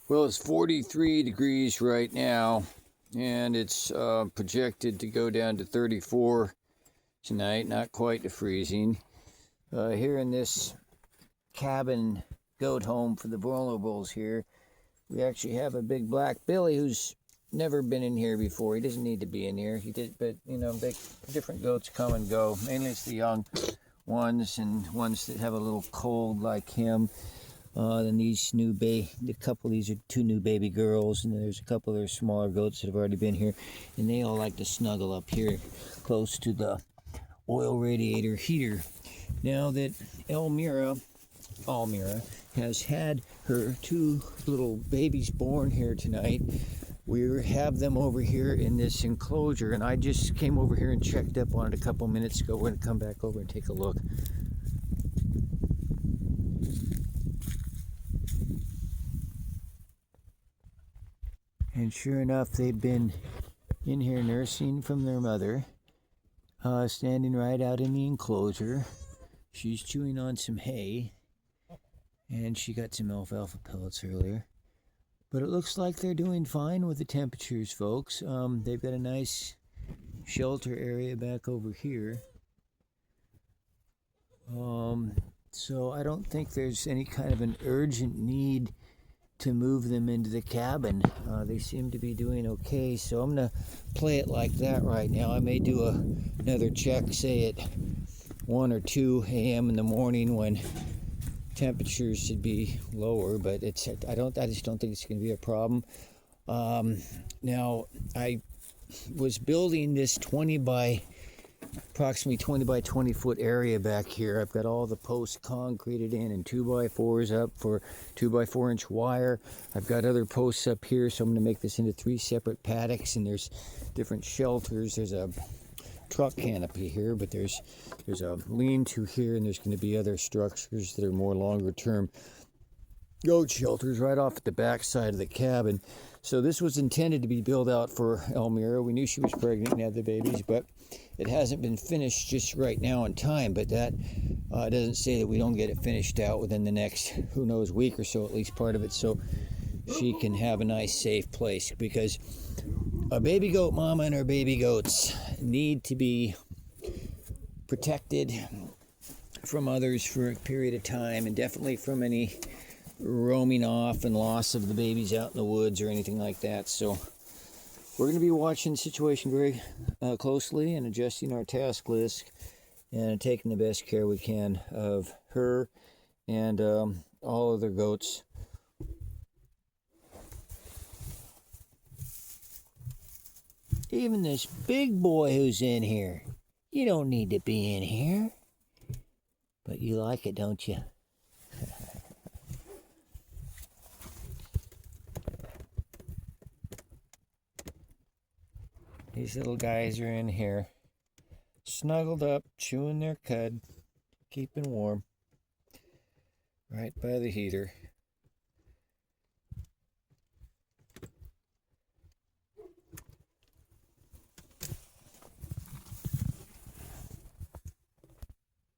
Well, it's 43 degrees right now, and it's projected to go down to 34 tonight, not quite to freezing. Here in this cabin goat home for the vulnerables here, we actually have a big black Billy who's never been in here before. He doesn't need to be in here. He did, but you know, different goats come and go. Mainly it's the young ones and ones that have a little cold like him. Then these these are two new baby girls, and there's a couple of their smaller goats that have already been here, and they all like to snuggle up here close to the oil radiator heater. Now that Almira has had her two little babies born here tonight, we have them over here in this enclosure, and I just came over here and checked up on it a couple minutes ago. We're going to come back over and take a look. And sure enough, they've been in here nursing from their mother, standing right out in the enclosure. She's chewing on some hay, and she got some alfalfa pellets earlier. But it looks like they're doing fine with the temperatures, folks. They've got a nice shelter area back over here. So I don't think there's any kind of an urgent need to move them into the cabin. They seem to be doing okay, so I'm gonna play it like that right now. I may do another check, say at 1 or 2 a.m. in the morning when temperatures should be lower, but I just don't think it's going to be a problem. Now I was building this approximately 20 by 20 foot area back here. I've got all the posts concreted in and 2x4s up for 2x4 inch wire. I've got other posts up here, so I'm going to make this into 3 separate paddocks, and there's different shelters. There's a truck canopy here, but there's a lean-to here, and there's going to be other structures that are more longer term goat shelters right off at the back side of the cabin. So this was intended to be built out for Elmira. We knew she was pregnant and had the babies, but it hasn't been finished just right now in time. But that doesn't say that we don't get it finished out within the next, who knows, week or so, at least part of it, so she can have a nice safe place, because a baby goat mama and her baby goats need to be protected from others for a period of time, and definitely from any roaming off and loss of the babies out in the woods or anything like that. So we're going to be watching the situation very closely and adjusting our task list and taking the best care we can of her and all other goats. Even this big boy who's in here. You don't need to be in here. But you like it, don't you? These little guys are in here, snuggled up, chewing their cud, keeping warm, right by the heater.